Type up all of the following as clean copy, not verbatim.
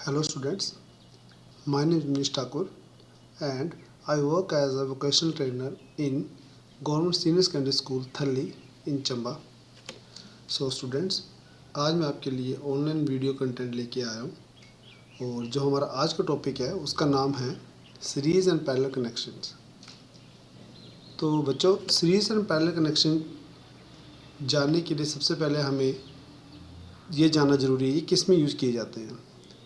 Hello students, my name is Manish Thakur and I work as a vocational trainer in Government Senior Secondary School Thalli in Chamba. So students, आज मैं आपके लिए online video content लेके आया हूँ और जो हमारा आज का टॉपिक है उसका नाम है सीरीज़ एंड पैरेलल कनेक्शंस। तो बच्चों, सीरीज़ एंड पैरेलल कनेक्शन जानने के लिए सबसे पहले हमें ये जानना ज़रूरी है कि किस में यूज़ किए जाते हैं।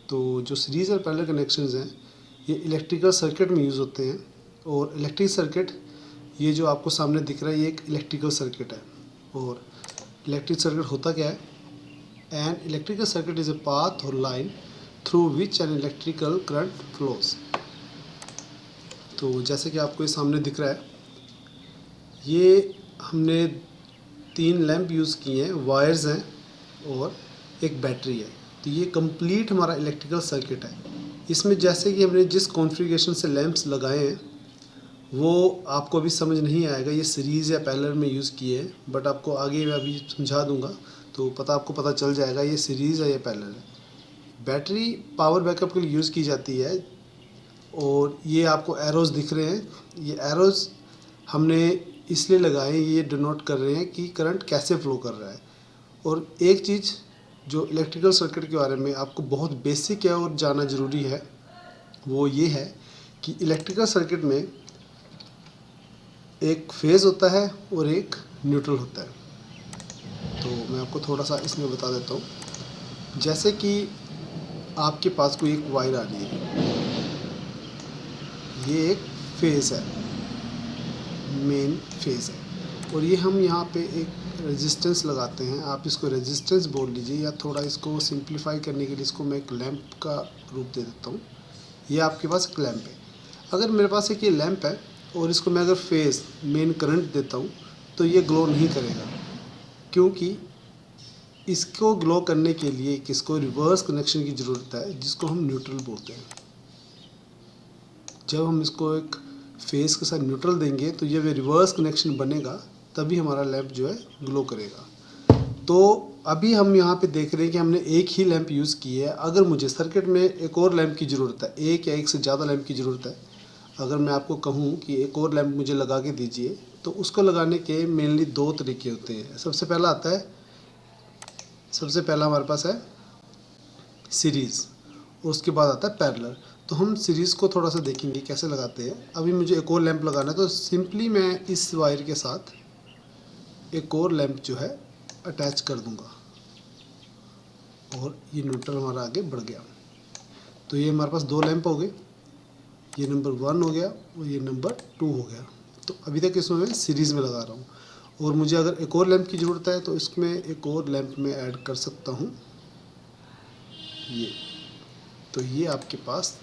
तो जो सीरीज़ और पैरेलल कनेक्शंस हैं ये इलेक्ट्रिकल सर्किट में यूज़ होते हैं और इलेक्ट्रिक सर्किट ये जो आपको सामने दिख रहा है ये एक इलेक्ट्रिकल सर्किट है। और इलेक्ट्रिक सर्किट होता क्या है? An electrical circuit is a path or line through which an electrical current flows. तो जैसे कि आपको ये सामने दिख रहा है, ये हमने 3 लैंप यूज़ किए हैं, वायर्स हैं और एक बैटरी है। तो ये कंप्लीट हमारा इलेक्ट्रिकल सर्किट है। इसमें जैसे कि हमने जिस कॉन्फ़िगरेशन से लैंप्स लगाए हैं वो आपको अभी समझ नहीं आएगा ये सीरीज़ या पैरेलल में यूज़ किए हैं, बट आपको आगे मैं अभी समझा दूंगा तो आपको पता चल जाएगा ये सीरीज़ है या पैरेलल है। बैटरी पावर बैकअप के लिए यूज़ की जाती है और ये आपको एरोज़ दिख रहे हैं। ये एरोज़ हमने इसलिए लगाए, ये डिनोट कर रहे हैं कि करंट कैसे फ़्लो कर रहा है। और एक चीज़ जो इलेक्ट्रिकल सर्किट के बारे में आपको बहुत बेसिक है और जानना ज़रूरी है वो ये है कि इलेक्ट्रिकल सर्किट में एक फेज़ होता है और एक न्यूट्रल होता है। तो मैं आपको थोड़ा सा इसमें बता देता हूँ। जैसे कि आपके पास कोई एक वायर आ रही है, ये एक फेज़ है, मेन फेज़ है और ये हम यहाँ पे एक रेजिस्टेंस लगाते हैं। आप इसको रेजिस्टेंस बोल लीजिए या थोड़ा इसको सिंप्लीफाई करने के लिए इसको मैं एक लैंप का रूप दे देता हूँ। ये आपके पास एक लैंप है। अगर मेरे पास एक ये लैंप है और इसको मैं अगर फेज़ मेन करंट देता हूँ तो ये ग्लो नहीं करेगा, क्योंकि इसको ग्लो करने के लिए किसको रिवर्स कनेक्शन की ज़रूरत है, जिसको हम न्यूट्रल बोलते हैं। जब हम इसको एक फेज़ के साथ न्यूट्रल देंगे तो ये रिवर्स कनेक्शन बनेगा, तभी हमारा लैंप जो है ग्लो करेगा। तो अभी हम यहाँ पे देख रहे हैं कि हमने एक ही लैंप यूज़ की है। अगर मुझे सर्किट में एक और लैंप की ज़रूरत है, एक या एक से ज़्यादा लैंप की ज़रूरत है, अगर मैं आपको कहूँ कि एक और लैंप मुझे लगा के दीजिए, तो उसको लगाने के मेनली 2 तरीके होते हैं। सबसे पहला हमारे पास है सीरीज़ और उसके बाद आता है पैरेलल। तो हम सीरीज़ को थोड़ा सा देखेंगे कैसे लगाते हैं। अभी मुझे एक और लैंप लगाना है तो सिंपली मैं इस वायर के साथ एक और लैंप जो है अटैच कर दूंगा और ये न्यूट्रल हमारा आगे बढ़ गया। तो ये हमारे पास 2 लैंप हो गए, ये नंबर 1 हो गया और ये नंबर 2 हो गया। तो अभी तक इसमें मैं सीरीज़ में लगा रहा हूँ और मुझे अगर एक और लैंप की ज़रूरत है तो इसमें एक और लैंप में ऐड कर सकता हूँ ये। तो ये आपके पास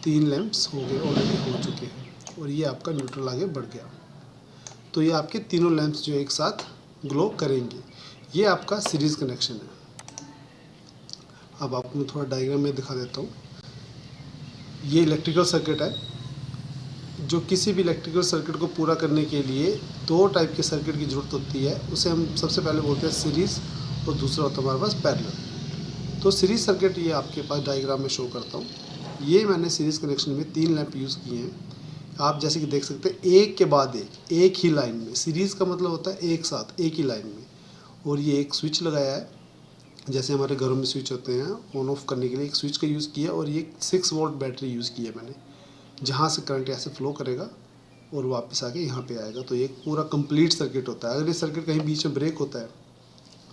3 लैंप्स हो गए, ऑलरेडी हो चुके हैं और ये आपका न्यूट्रल आगे बढ़ गया। तो ये आपके तीनों लैंप्स जो एक साथ ग्लो करेंगे। ये आपका सीरीज़ कनेक्शन है। अब आपको मैं थोड़ा डायग्राम में दिखा देता हूँ। ये इलेक्ट्रिकल सर्किट है। जो किसी भी इलेक्ट्रिकल सर्किट को पूरा करने के लिए 2 टाइप के सर्किट की ज़रूरत होती है। उसे हम सबसे पहले बोलते हैं सीरीज़ और दूसरा होता है हमारे पास पैरेलल। तो सीरीज़ सर्किट ये आपके पास डायग्राम में शो करता हूँ। ये मैंने सीरीज़ कनेक्शन में 3 लैंप यूज़ किए हैं। आप जैसे कि देख सकते हैं एक के बाद एक ही लाइन में। सीरीज़ का मतलब होता है एक साथ एक ही लाइन में। और ये एक स्विच लगाया है, जैसे हमारे घरों में स्विच होते हैं ऑन ऑफ करने के लिए, एक स्विच का यूज़ किया। और ये 6 वोल्ट बैटरी यूज़ की है मैंने, जहाँ से करंट ऐसे फ्लो करेगा और वापस आके यहाँ पे आएगा। तो एक पूरा कंप्लीट सर्किट होता है। अगर ये सर्किट कहीं बीच में ब्रेक होता है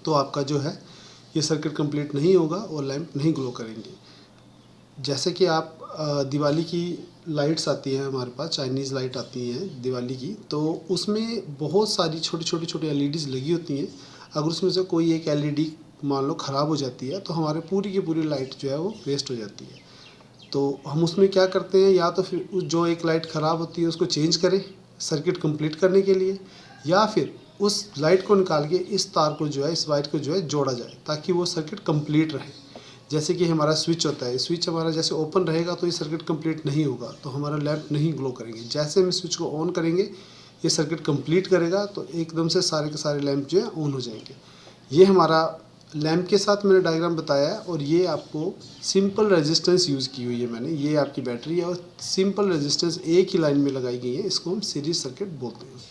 तो आपका जो है ये सर्किट कंप्लीट नहीं होगा और लैंप नहीं ग्लो करेंगे। जैसे कि आप दिवाली की लाइट्स आती हैं हमारे पास, चाइनीज़ लाइट आती हैं दिवाली की, तो उसमें बहुत सारी छोटी एलईडीज़ लगी होती हैं। अगर उसमें से कोई एक एलईडी मान लो ख़राब हो जाती है तो हमारे पूरी की पूरी लाइट जो है वो वेस्ट हो जाती है। तो हम उसमें क्या करते हैं, या तो फिर जो एक लाइट ख़राब होती है उसको चेंज करें सर्किट कंप्लीट करने के लिए, या फिर उस लाइट को निकाल के इस तार को जो है, इस वायर को जो है जोड़ा जाए ताकि वो सर्किट कंप्लीट रहे। जैसे कि हमारा स्विच होता है, स्विच हमारा जैसे ओपन रहेगा तो ये सर्किट कंप्लीट नहीं होगा, तो हमारा लैंप नहीं ग्लो करेंगे। जैसे हम स्विच को ऑन करेंगे ये सर्किट कंप्लीट करेगा तो एकदम से सारे के सारे लैंप जो है ऑन हो जाएंगे। ये हमारा लैंप के साथ मैंने डायग्राम बताया है, और ये आपको सिंपल रेजिस्टेंस यूज़ की हुई है मैंने। ये आपकी बैटरी है और सिंपल रेजिस्टेंस एक ही लाइन में लगाई गई है, इसको हम सीरीज सर्किट बोलते हैं।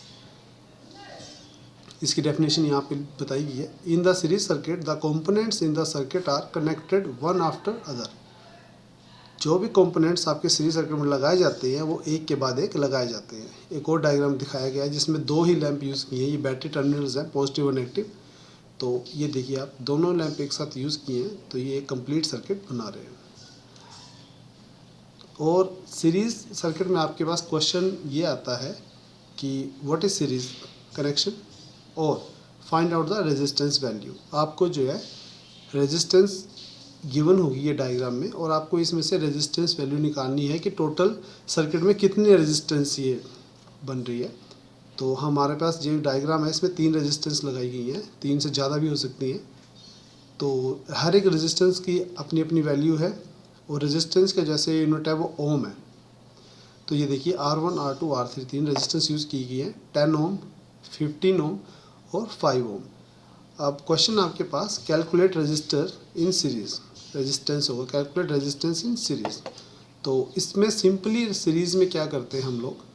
इसकी डेफिनेशन यहाँ पे बताई गई है। In the series circuit the components in the circuit are connected one after other. जो भी कंपोनेंट्स आपके सीरीज सर्किट में लगाए जाते हैं वो एक के बाद एक लगाए जाते हैं। एक और डायग्राम दिखाया गया है जिसमें दो ही लैंप यूज़ किए हैं। ये बैटरी टर्मिनल्स हैं, पॉजिटिव और नेगेटिव। तो ये देखिए आप दोनों लैंप एक साथ यूज़ किए हैं तो ये एक कंप्लीट सर्किट बना रहे हैं। और सीरीज सर्किट में आपके पास क्वेश्चन ये आता है कि व्हाट इज सीरीज कनेक्शन और find out the resistance value. आपको जो है रेजिस्टेंस गिवन होगी ये डायग्राम में, और आपको इसमें से रेजिस्टेंस वैल्यू निकालनी है कि टोटल सर्किट में कितनी रेजिस्टेंस ये बन रही है। तो हमारे पास जो डायग्राम है इसमें 3 रेजिस्टेंस लगाई गई हैं, 3 से ज़्यादा भी हो सकती हैं। तो हर एक रेजिस्टेंस की अपनी अपनी वैल्यू है, और रेजिस्टेंस का जैसे यूनिट है वो ओम है। तो ये देखिए R1, R2, R3 3 resistance use की गई है, 10 ओम, 15 ओम और 5 ओम। अब क्वेश्चन आपके पास कैलकुलेट रेजिस्टर इन सीरीज़, रेजिस्टेंस होगा कैलकुलेट रेजिस्टेंस इन सीरीज़। तो इसमें सिंपली सीरीज़ में क्या करते हैं हम लोग,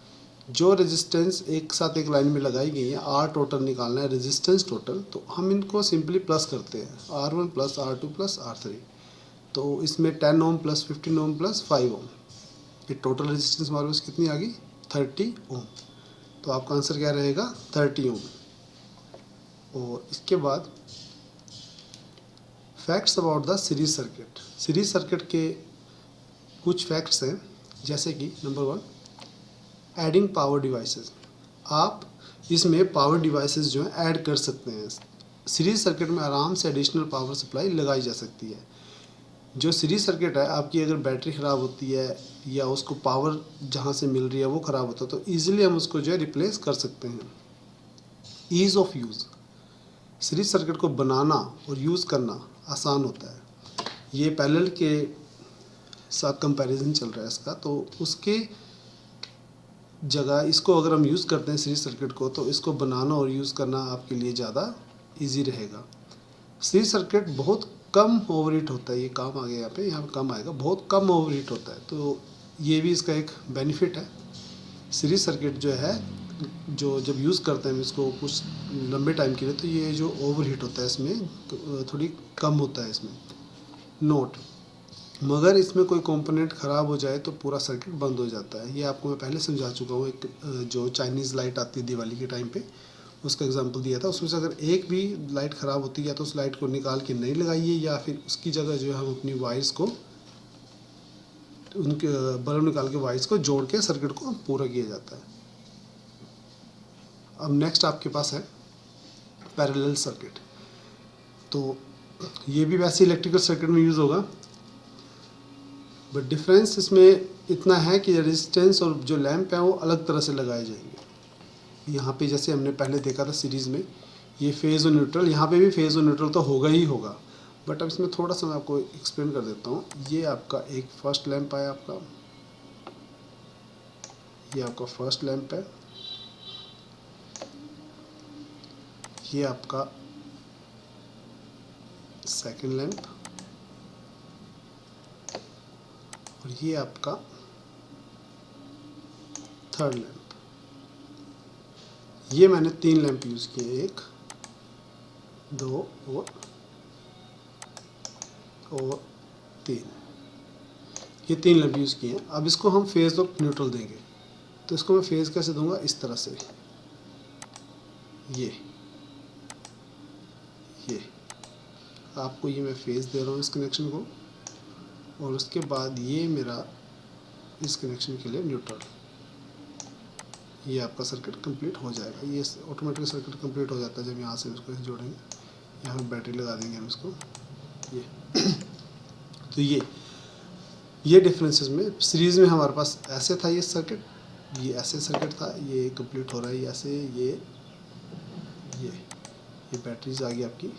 जो रेजिस्टेंस एक साथ एक लाइन में लगाई गई है आर टोटल निकालना है, रेजिस्टेंस टोटल, तो हम इनको सिंपली प्लस करते हैं R1 plus R2 plus R3। तो इसमें 10 ओम प्लस 15 ओम प्लस 5 ओम, ये टोटल रेजिस्टेंस हमारे पास कितनी आ गई 30 ओम। तो आपका आंसर क्या रहेगा 30 ओम। और इसके बाद facts about the series circuit. Series circuit के कुछ फैक्ट्स हैं, जैसे कि नंबर 1 एडिंग पावर डिवाइसेस। आप इसमें पावर डिवाइसेस जो है ऐड कर सकते हैं। सीरीज सर्किट में आराम से एडिशनल पावर सप्लाई लगाई जा सकती है। जो सीरीज सर्किट है आपकी अगर बैटरी ख़राब होती है या उसको पावर जहाँ से मिल रही है वो ख़राब होता है तो ईज़िली हम उसको जो है रिप्लेस कर सकते हैं। Ease of use, series circuit को बनाना और यूज़ करना आसान होता है। ये पैरेलल के साथ कंपैरिजन चल रहा है इसका, तो उसके जगह इसको अगर हम यूज़ करते हैं सीरीज सर्किट को, तो इसको बनाना और यूज़ करना आपके लिए ज़्यादा इजी रहेगा। सीरीज सर्किट बहुत कम ओवरहीट होता है, ये काम आ गया यहाँ पे कम आएगा, बहुत कम ओवरहीट होता है, तो ये भी इसका एक बेनिफिट है। सीरीज सर्किट जो है जो जब यूज़ करते हैं इसको कुछ लंबे टाइम के लिए, तो ये जो ओवरहीट होता है इसमें थोड़ी कम होता है इसमें। नोट, मगर इसमें कोई कंपोनेंट ख़राब हो जाए तो पूरा सर्किट बंद हो जाता है। ये आपको मैं पहले समझा चुका हूँ। एक जो चाइनीज़ लाइट आती है दिवाली के टाइम पे, उसका एग्जांपल दिया था। उसमें से अगर एक भी लाइट ख़राब होती है तो उस लाइट को निकाल के नहीं लगाइए, या फिर उसकी जगह जो है हम अपनी वायर्स को, उनके बल्ब निकाल के वायर्स को जोड़ के सर्किट को पूरा किया जाता है। अब नेक्स्ट आपके पास है पैरेलल सर्किट। तो ये भी वैसे इलेक्ट्रिकल सर्किट में यूज़ होगा, बट डिफरेंस इसमें इतना है कि रेजिस्टेंस और जो लैंप है वो अलग तरह से लगाए जाएंगे। यहाँ पे जैसे हमने पहले देखा था सीरीज़ में, ये फेज़ और न्यूट्रल, यहाँ पे भी फेज़ और न्यूट्रल तो होगा ही होगा, बट अब इसमें थोड़ा सा मैं आपको एक्सप्लेन कर देता हूँ। ये आपका एक फर्स्ट लैंप है, आपका ये आपका फर्स्ट लैंप है, ये आपका सेकंड लैंप, और ये आपका थर्ड लैंप। ये मैंने 3 लैंप यूज़ किए, 1, 2 और 3। ये 3 लैंप यूज़ किए हैं। अब इसको हम फेज़ और न्यूट्रल देंगे, तो इसको मैं फेज़ कैसे दूंगा, इस तरह से, ये आपको ये मैं फेज़ दे रहा हूँ इस कनेक्शन को, और उसके बाद ये मेरा इस कनेक्शन के लिए न्यूट्रल। ये आपका सर्किट कंप्लीट हो जाएगा। ये ऑटोमेटिक सर्किट कंप्लीट हो जाता है जब यहाँ से इसको जोड़ेंगे, यहाँ पर बैटरी लगा देंगे हम इसको, ये तो ये डिफरेंसेस में सीरीज़ में हमारे पास ऐसे था ये सर्किट, ये ऐसे सर्किट था, ये कंप्लीट हो रहा है ऐसे, ये बैटरीज आ गई आपकी,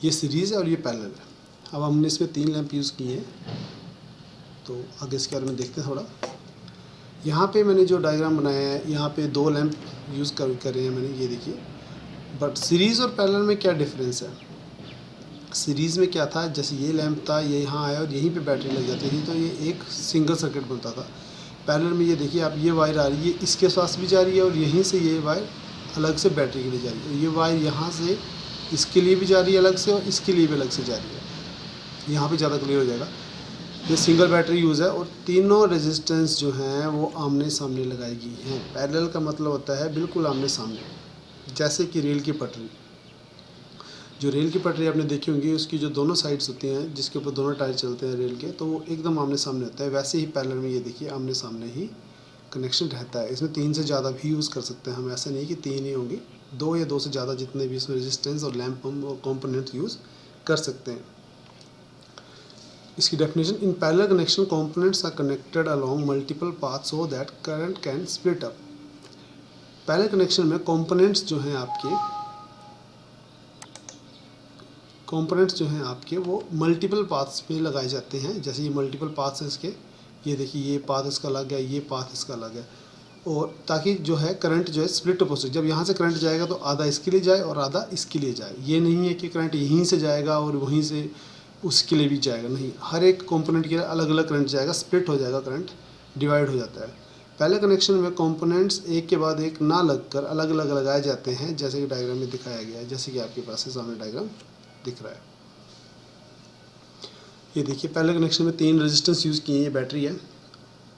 ये सीरीज़ है और ये पैरेलल है। अब हमने इसमें 3 लैंप यूज़ किए हैं, तो आगे इसके बारे में देखते हैं थोड़ा। यहाँ पे मैंने जो डायग्राम बनाया है, यहाँ पे 2 लैंप यूज़ करे हैं मैंने, ये देखिए। बट सीरीज़ और पैरेलल में क्या डिफरेंस है, सीरीज़ में क्या था, जैसे ये लैंप था, ये यहाँ आया और यहीं पे बैटरी लग जाती थी, तो ये एक सिंगल सर्किट बनता था। पैरेलल में ये देखिए आप, ये वायर आ रही है, इसके पास भी जा रही है और यहीं से ये वायर अलग से बैटरी के लिए जा रही है। ये वायर यहाँ से इसके लिए भी जा रही है अलग से और इसके लिए भी अलग से जा रही है। यहाँ पे ज़्यादा क्लियर हो जाएगा। ये सिंगल बैटरी यूज़ है और तीनों रेजिस्टेंस जो हैं वो आमने सामने लगाई गई हैं। पैरेलल का मतलब होता है बिल्कुल आमने सामने, जैसे कि रेल की पटरी। जो रेल की पटरी आपने देखी होंगी, उसकी जो दोनों साइड्स होती हैं, जिसके ऊपर दोनों टायर चलते हैं रेल के, तो वो एकदम आमने सामने होता है। वैसे ही पैरेलल में ये देखिए आमने सामने ही कनेक्शन रहता है। इसमें 3 से ज़्यादा भी यूज़ कर सकते हैं हम, ऐसा नहीं कि 3 ही होंगे, 2 या 2 से ज़्यादा जितने भी इसमें रेजिस्टेंस और लैंप और कॉम्पोनेंट यूज़ कर सकते हैं। इसकी definition, in parallel connection components are connected along multiple path so that current can split up. Parallel connection में कंपोनेंट्स जो हैं आपके वो मल्टीपल पाथ्स पे लगाए जाते हैं। जैसे ये मल्टीपल पाथ्स हैं इसके, ये देखिए ये पाथ इसका अलग है, ये पाथ इसका अलग है, और ताकि जो है करंट जो है स्प्लिट अप हो सके। जब यहाँ से करंट जाएगा तो आधा इसके लिए जाए और आधा इसके लिए जाए। ये नहीं है कि करंट यहीं से जाएगा और वहीं से उसके लिए भी जाएगा, नहीं, हर एक कंपोनेंट के लिए अलग अलग करंट जाएगा, स्प्लिट हो जाएगा, करंट डिवाइड हो जाता है। पहले कनेक्शन में कंपोनेंट्स एक के बाद एक ना लगकर अलग अलग लगाए जाते हैं, जैसे कि डायग्राम में दिखाया गया है, जैसे कि आपके पास है सामने डायग्राम दिख रहा है। ये देखिए पहले कनेक्शन में 3 रेजिस्टेंस यूज़ किए हैं, ये बैटरी है।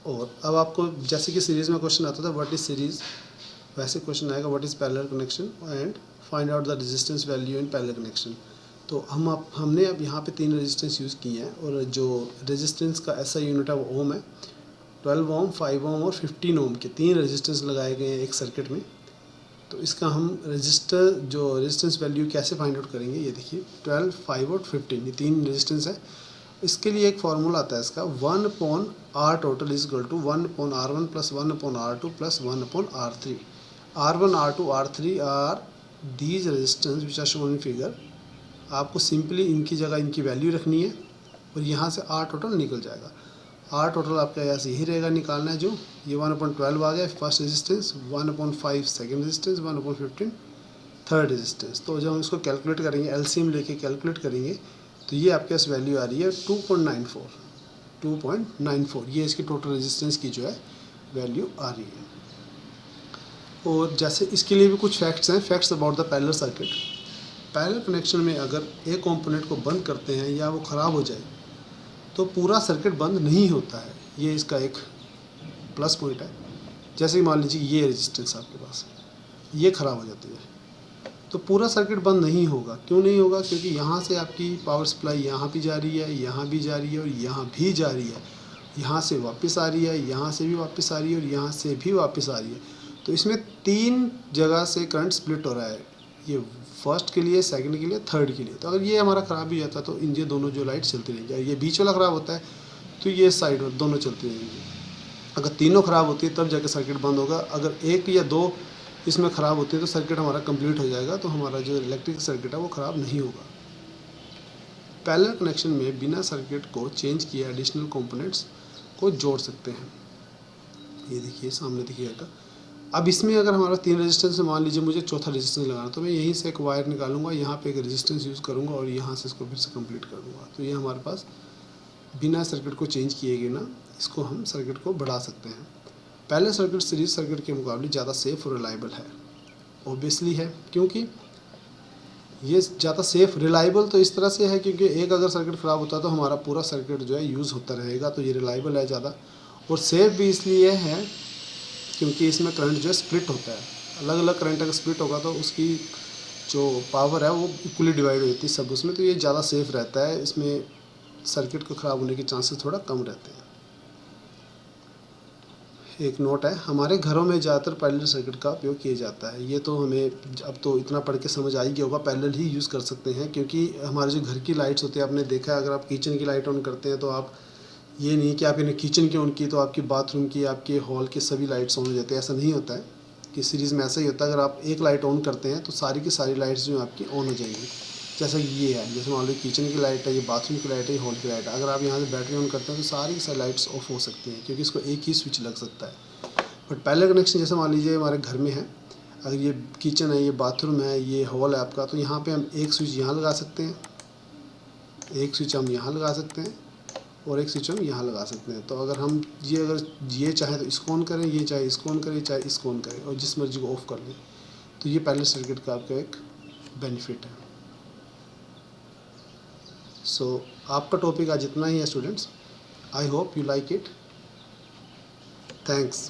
और अब आपको जैसे कि सीरीज़ में क्वेश्चन आता था व्हाट इज़ सीरीज़, वैसे क्वेश्चन आएगा what is parallel connection and find out the resistance value in parallel connection. तो हमने अब यहाँ पे 3 रेजिस्टेंस यूज़ किए हैं और जो रेजिस्टेंस का ऐसा यूनिट है वो ओम है। 12 ओम, 5 ओम और 15 ओम के 3 रेजिस्टेंस लगाए गए हैं एक सर्किट में। तो इसका हम रेजिस्टेंस वैल्यू कैसे फाइंड आउट करेंगे, ये देखिए 12, 5 और 15, ये 3 रेजिस्टेंस है। इसके लिए एक फार्मूला आता है इसका, 1/R total is equal to 1/R1 plus 1/R2 plus 1/R3। R1, R2, R3 are these resistance which are shown in figure. आपको सिंपली इनकी जगह इनकी वैल्यू रखनी है और यहाँ से R टोटल निकल जाएगा। R टोटल आपका ऐसे यही रहेगा, निकालना है जो ये 1/12 आ गया first resistance, 1/5 second resistance, 1/15 third resistance. तो जब हम इसको कैलकुलेट करेंगे, एलसीएम लेके कैलकुलेट करेंगे, तो ये आपके पास वैल्यू आ रही है 2.94। ये इसकी टोटल रेजिस्टेंस की जो है वैल्यू आ रही है। और जैसे इसके लिए भी कुछ फैक्ट्स हैं, facts about the parallel circuit. Parallel connection में अगर एक कंपोनेंट को बंद करते हैं या वो ख़राब हो जाए तो पूरा सर्किट बंद नहीं होता है, ये इसका एक प्लस पॉइंट है। जैसे कि मान लीजिए ये रेजिस्टेंस आपके पास, ये ख़राब हो जाती है तो पूरा सर्किट बंद नहीं होगा। क्यों नहीं होगा, क्योंकि यहाँ से आपकी पावर सप्लाई यहाँ भी जा रही है, यहाँ भी जा रही है और यहाँ भी जा रही है, यहाँ से वापस आ रही है, यहाँ से भी वापस आ रही है और यहाँ से भी वापस आ रही है। तो इसमें 3 जगह से करंट स्प्लिट हो रहा है, ये फर्स्ट के लिए, सेकंड के लिए, थर्ड के लिए। तो अगर ये हमारा ख़राब भी जाता है तो इन ये दोनों जो लाइट चलती रहेंगी। ये बीच वाला ख़राब होता है तो ये साइड दोनों चलती रहेंगी। अगर तीनों ख़राब होती है तब जाकर सर्किट बंद होगा। अगर 1 या 2 इसमें ख़राब होती है तो सर्किट हमारा कंप्लीट हो जाएगा, तो हमारा जो इलेक्ट्रिक सर्किट है वो ख़राब नहीं होगा। पैरेलल कनेक्शन में बिना सर्किट को चेंज किए एडिशनल कंपोनेंट्स को जोड़ सकते हैं। ये देखिए सामने दिखिएगा। अब इसमें अगर हमारा 3 रेजिस्टेंस है, मान लीजिए मुझे चौथा रेजिस्टेंस लगाना, तो मैं यहीं से एक वायर निकालूंगा, यहाँ पे एक रेजिस्टेंस यूज़ करूँगा और यहाँ से इसको फिर से कंप्लीट कर दूँगा। तो ये हमारे पास बिना सर्किट को चेंज किए गए ना, इसको हम सर्किट को बढ़ा सकते हैं। पैरेलल सर्किट सीरीज सर्किट के मुकाबले ज़्यादा सेफ़ और रिलायबल है। ऑब्वियसली है, क्योंकि ये ज़्यादा सेफ़ रिलायबल तो इस तरह से है क्योंकि एक अगर सर्किट ख़राब होता है तो हमारा पूरा सर्किट जो है यूज़ होता रहेगा, तो ये रिलायबल है ज़्यादा। और सेफ़ भी इसलिए है क्योंकि इसमें करंट जो है स्प्लिट होता है, अलग अलग करंट अगर स्प्लिट होगा तो उसकी जो पावर है वो इक्वली डिवाइड हो जाती है सब उसमें, तो ये ज़्यादा सेफ़ रहता है। इसमें सर्किट को ख़राब होने के चांसेस थोड़ा कम रहते हैं। एक नोट है, हमारे घरों में ज़्यादातर पैरेलल सर्किट का उपयोग किया जाता है। ये तो हमें अब तो इतना पढ़ के समझ आ ही गया होगा, पैरेलल ही यूज़ कर सकते हैं क्योंकि हमारे जो घर की लाइट्स होती है, आपने देखा है अगर आप किचन की लाइट ऑन करते हैं तो आप ये नहीं कि आप इन्हें किचन की ऑन की तो आपकी बाथरूम की, आपके हॉल की सभी लाइट्स ऑन हो जाते हैं, ऐसा नहीं होता है। कि सीरीज़ में ऐसा ही होता है, अगर आप एक लाइट ऑन करते हैं तो सारी की सारी लाइट्स जो है आपकी ऑन हो जाएंगी। जैसा ये है, जैसे मान लो किचन की लाइट है, ये बाथरूम की लाइट है, ये हॉल की लाइट है, अगर आप यहाँ से बैटरी ऑन करते हैं तो सारी की सारी लाइट्स ऑफ हो सकती हैं क्योंकि इसको एक ही स्विच लग सकता है। बट पैरेलल कनेक्शन जैसे मान लीजिए हमारे घर में है, अगर ये किचन है, ये बाथरूम है, ये हॉल है आपका, तो यहाँ पे हम एक स्विच यहाँ लगा सकते हैं एक स्विच हम यहाँ लगा सकते हैं और एक स्विच हम यहाँ लगा सकते हैं। तो अगर हम अगर ये चाहे तो इसको ऑन करें, ये चाहे इसको ऑन करें, चाहे इसको ऑन करें और जिस मर्जी को ऑफ़ कर दें। तो ये पैरेलल सर्किट का आपका एक बेनिफिट है। सो आपका टॉपिक आज इतना ही है students. I hope you like it. Thanks.